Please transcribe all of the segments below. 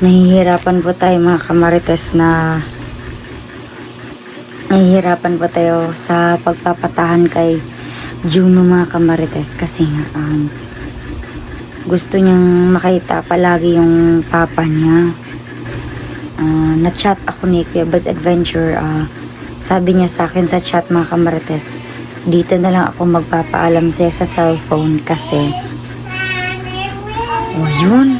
Nahihirapan po tayo mga kamarites nahihirapan po tayo sa pagpapatahan kay Juno mga kamarites kasi nga gusto niyang makita palagi yung papa niya. Na-chat ako ni Kuya Bud's Adventure. Sabi niya sa akin sa chat mga kamarites, dito na lang ako magpapaalam sa'yo sa cellphone kasi yun.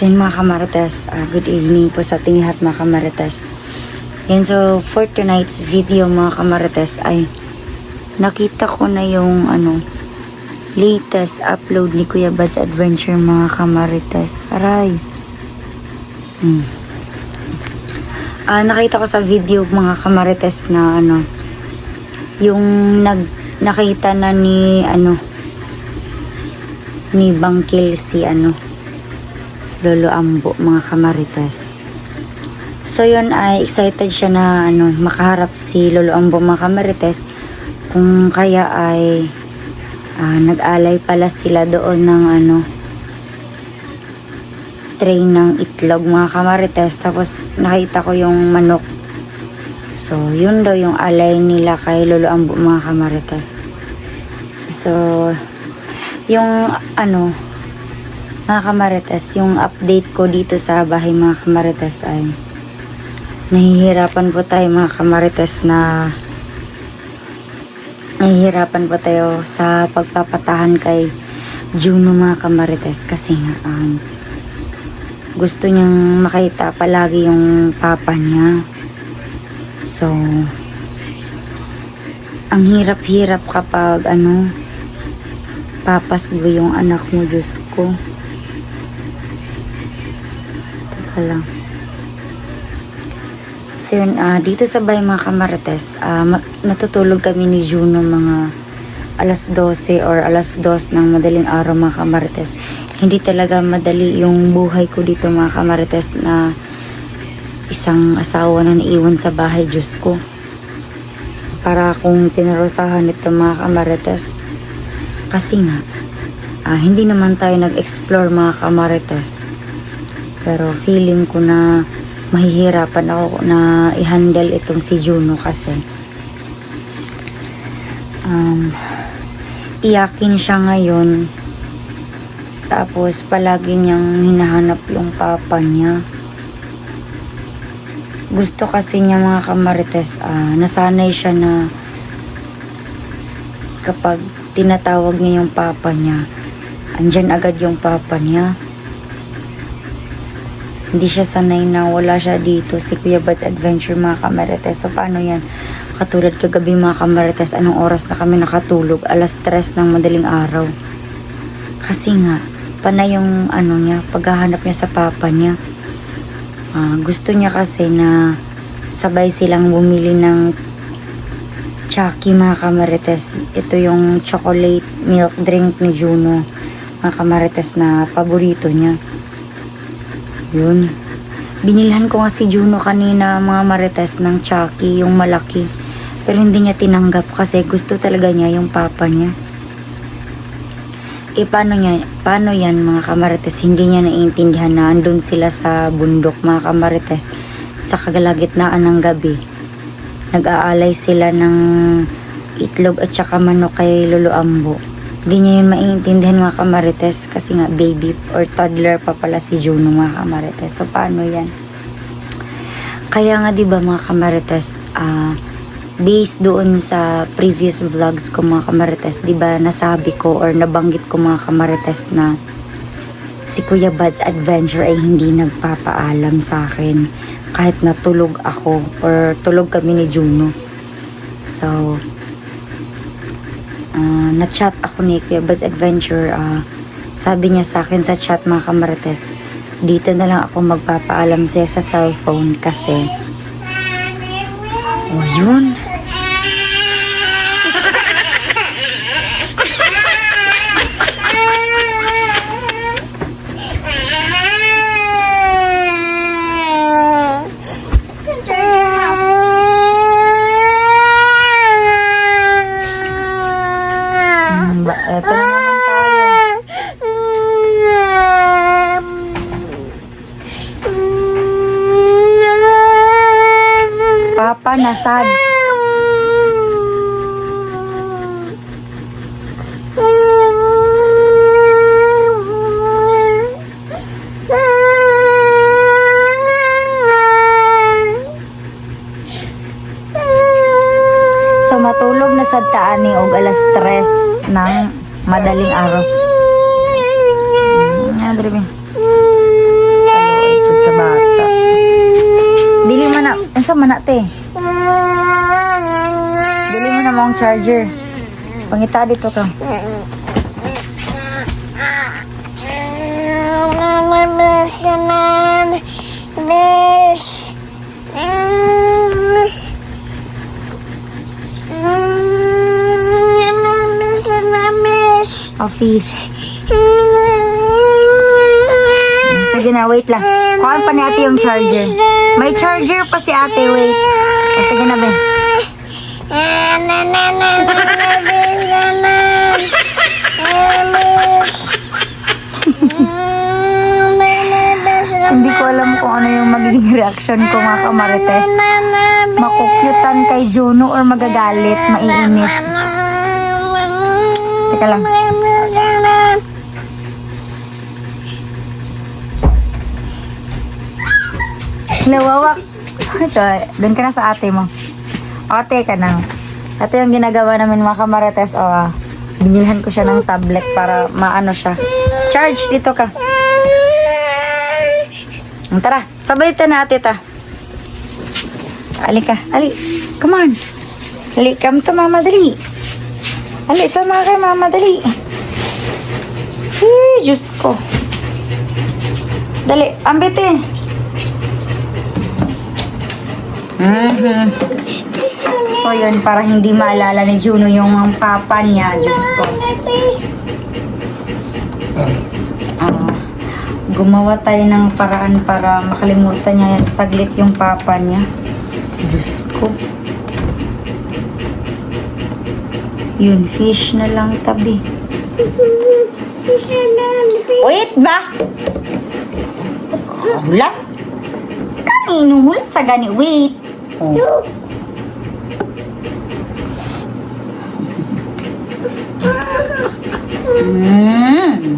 Sin mga kamarites, good evening po sa ating lahat mga kamarites. And so for tonight's video mga kamarites ay nakita ko na yung latest upload ni Kuya Bud's Adventure mga kamarites. Aray. Nakita ko sa video mga kamarites na yung nakita na ni Bangkil si Lolo Ambo mga kamarites. So yun ay excited siya na makaharap si Lolo Ambo mga kamarites, kung kaya ay nag-alay pala sila doon ng tray ng itlog mga kamarites. Tapos nakita ko yung manok. So yun daw yung alay nila kay Lolo Ambo mga kamarites. So yung mga kamarites, yung update ko dito sa bahay mga kamarites ay nahihirapan po tayo mga kamarites nahihirapan po tayo sa pagpapatahan kay Juno mga kamarites kasi nga gusto niyang makita palagi yung papa niya. So ang hirap-hirap kapag papasgo yung anak mo, Diyos ko. Lang. So yun, dito sa bahay mga kamarites, natutulog kami ni Juno mga alas 12 or alas 2 ng madaling araw mga kamarites. Hindi talaga madali yung buhay ko dito mga kamarites na isang asawa na naiwan sa bahay, Diyos ko. Para akong tinarosahan ito mga kamarites. Kasi nga, hindi naman tayo nag-explore mga kamarites. Pero feeling ko na mahihirapan ako na i-handle itong si Juno kasi iyakin siya ngayon. Tapos palagi niyang hinahanap yung papa niya. Gusto kasi niya mga kamarites, nasanay siya na kapag tinatawag niya yung papa niya, andyan agad yung papa niya. Hindi siya sanay na wala siya dito, si Kuya Bud's Adventure mga kamarites. So paano yan? Katulad kagabi mga kamarites, anong oras na kami nakatulog? Alas 3 ng madaling araw. Kasi nga, panay yung niya, paghahanap niya sa papa niya. Gusto niya kasi na sabay silang bumili ng Chucky mga kamarites. Ito yung chocolate milk drink ni Juno mga kamarites na paborito niya. Yun. Binilhan ko nga si Juno kanina mga marites ng Chucky, yung malaki. Pero hindi niya tinanggap kasi gusto talaga niya yung papa niya. Paano yan mga kamarites? Hindi niya naiintindihan na andun sila sa bundok mga kamarites. Sa kagalagitnaan ng gabi. Nag-aalay sila ng itlog at saka manok kay Lolo Ambo. Hindi niya yun maiintindihan mga kamarites kasi nga baby or toddler pa pala si Juno mga kamarites. So paano yan? Kaya nga diba mga kamarites, based doon sa previous vlogs ko mga kamarites, diba nasabi ko or nabanggit ko mga kamarites na si Kuya Bud's Adventure ay hindi nagpapaalam sa akin kahit natulog ako or tulog kami ni Juno. So na-chat ako ni Kuya Bud's Adventure. Sabi niya sa akin sa chat mga kamarites, dito na lang ako magpapaalam sa'yo sa cellphone kasi yun. papa na sad. So matulog na sad ta ani og alas 3 ng madaling araw. Andre mi. Kaluoy pud sa bata. Dili man na, unsa man na te? Dili mo na mong charger. Pangita dito ka. Office. Sige na, wait lang. Kuhaan pa ni ate yung charger. May charger pa si ate, wait. O, sige na, be. Hindi ko alam kung ano yung magiging reaction ko, mga kamarites. Makukyutan kay Juno or magagalit, maiinis. Teka lang. Lawawak. So, doon ka na sa ate mo. Ate ka na. Ito yung ginagawa namin mga kamarites. O, binilhan ko siya ng tablet para maano siya. Charge, dito ka. Tara, sabay ito na ate ta. Ali ka, ali. Come on. Ali, come to mama, dali. Ali, sama kay mama, dali. Diyos ko. Dali, ambite. So yun, para hindi maalala ni Juno yung papa niya. Diyos ko. Gumawa tayo ng paraan para makalimutan niya saglit yung papa niya. Diyos ko. Yun, fish na lang tabi. Wait ba? Hulat? Kanino hulat sa gani? Wait. Oh.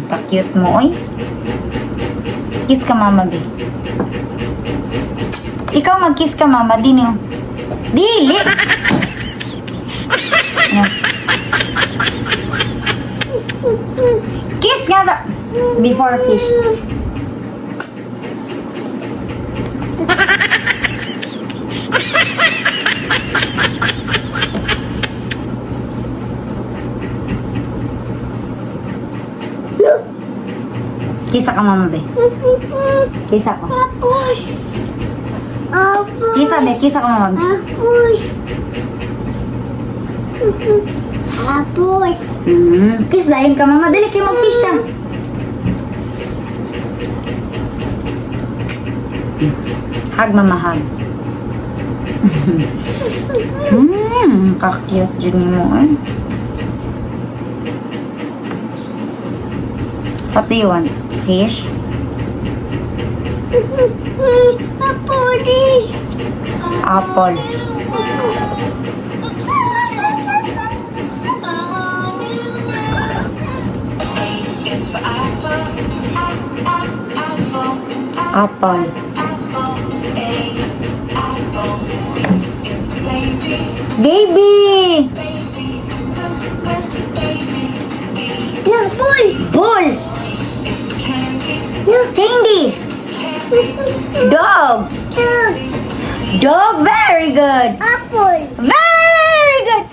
Pa-cute mo, oy. Kiss ka mama, be. Ikaw mag-kiss ka mama, dini. Dili! Kiss nga da. Before fish. Kisa ka mama, be. Kisa ko. Kisa, be. Kisa ka mama, be. Kiss dahil ka mama. Dali kayo mag-fish lang. Hug mama, hug. Kakiyot dyan mo, eh. What do you want? Fish? Apple this. Apple. Apple. Baby! Yeah, boy. Bull! Candy! Dog! Dog, very good! Apple. Very good!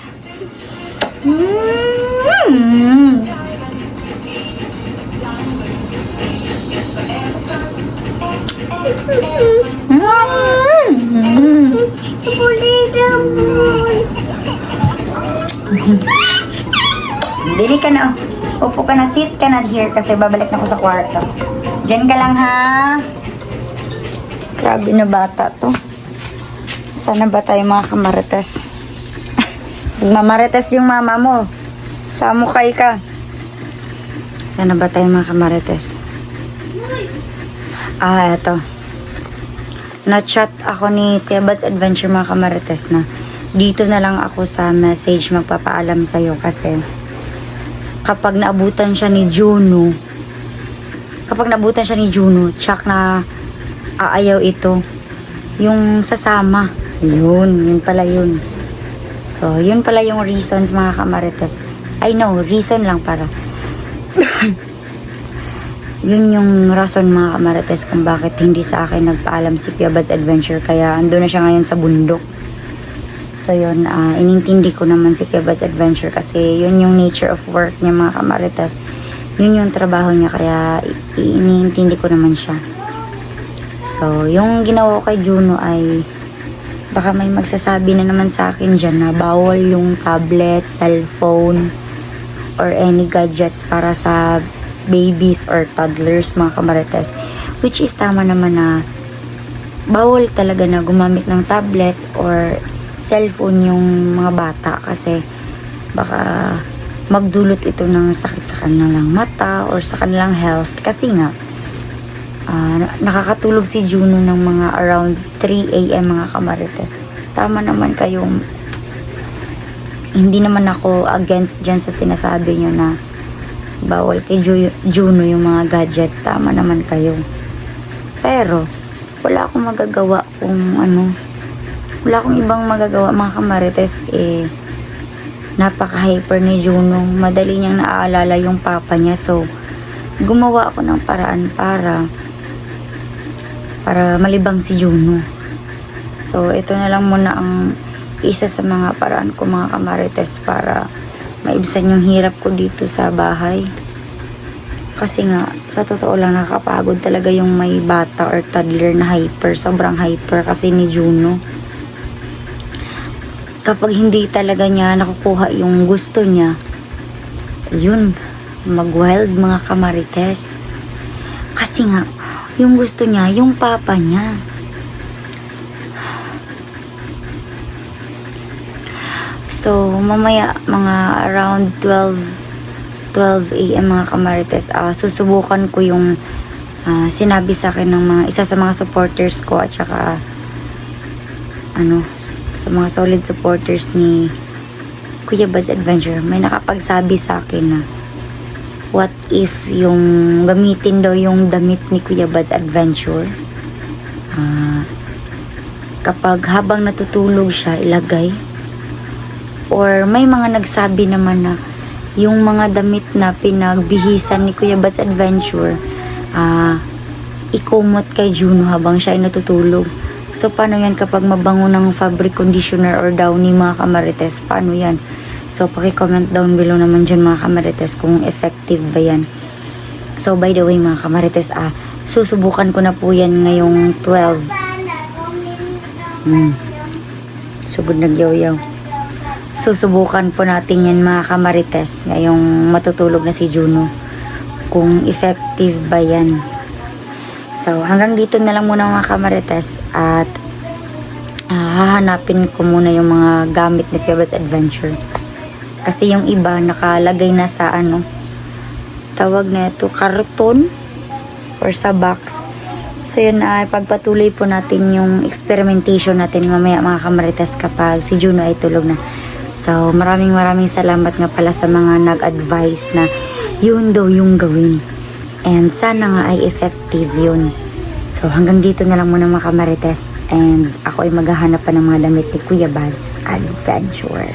Dili ka na. Upo ka na, sit ka na here kasi babalik na ako sa kwarto. Diyan ka lang ha. Grabe na bata to. Sana ba tayo mga kamarites? Mamarites yung mama mo. Samukay ka. Sana ba tayo mga kamarites? Eto. na-chat ako ni Kuya Bad's Adventure mga kamarites na dito na lang ako sa message magpapaalam sa'yo kasi kapag naabutan siya ni Juno, tsak na aayaw ito. Yung sasama. Yun pala yun. So, yun pala yung reasons mga kamarites. I know, reason lang para. Yun yung rason mga kamarites kung bakit hindi sa akin nagpaalam si Kuya Bad's Adventure. Kaya ando na siya ngayon sa bundok. So yun, inintindi ko naman si Kuya Bad's Adventure kasi yun yung nature of work niya mga kamarites. Yun yung trabaho niya kaya iniintindi ko naman siya. So yung ginawa ko kay Juno ay baka may magsasabi na naman sa akin dyan na bawal yung tablet, cellphone, or any gadgets para sa babies or toddlers mga kamarites, which is tama naman na bawal talaga na gumamit ng tablet or cellphone yung mga bata kasi baka magdulot ito ng sakit sa kanilang mata or sa kanilang health kasi nga nakakatulog si Juno ng mga around 3 AM mga kamarites. Tama naman kayong hindi naman ako against dyan sa sinasabi nyo na bawal kay Juno yung mga gadgets. Tama naman kayo. Pero, wala akong magagawa kung wala akong ibang magagawa mga kamarites napaka-hyper ni Juno. Madali niyang naaalala yung papa niya. So, gumawa ako ng paraan para malibang si Juno. So, ito na lang muna ang isa sa mga paraan ko mga kamarites para maibsan yung hirap ko dito sa bahay. Kasi nga, sa totoo lang nakakapagod talaga yung may bata or toddler na hyper. Sobrang hyper kasi ni Juno. Kapag hindi talaga niya nakukuha yung gusto niya, yun, mag-wild mga kamarites. Kasi nga, yung gusto niya, yung papa niya. So, mamaya mga around 12 AM mga kamarites, susubukan ko yung sinabi sa akin ng isa sa mga supporters ko at saka sa mga solid supporters ni Kuya Bad's Adventure. May nakapagsabi sa akin na what if yung gamitin daw yung damit ni Kuya Bad's Adventure kapag habang natutulog siya ilagay. Or may mga nagsabi naman na yung mga damit na pinagbihisan ni Kuya Bad's Adventure, ikumot kay Juno habang siya ay natutulog. So, paano yan kapag mabango ng fabric conditioner or downy mga kamarites? Paano yan? So, paki-comment down below naman dyan mga kamarites kung effective ba yan. So, by the way mga kamarites, susubukan ko na po yan ngayong 12. Subod nagyaw-yaw. Susubukan po natin yan mga kamarites ngayong matutulog na si Juno kung effective ba yan. So hanggang dito na lang muna mga kamarites at hahanapin ko muna yung mga gamit ni Kuya Bad's Adventure kasi yung iba nakalagay na sa tawag na ito, karton or sa box. So yun, pagpatuloy po natin yung experimentation natin mamaya mga kamarites kapag si Juno ay tulog na. So, maraming salamat nga pala sa mga nag-advise na yun daw yung gawin. And sana nga ay effective yun. So, hanggang dito na lang muna mga kamarites. And ako ay maghahanap pa ng mga damit ni Kuya Bad's Adventure.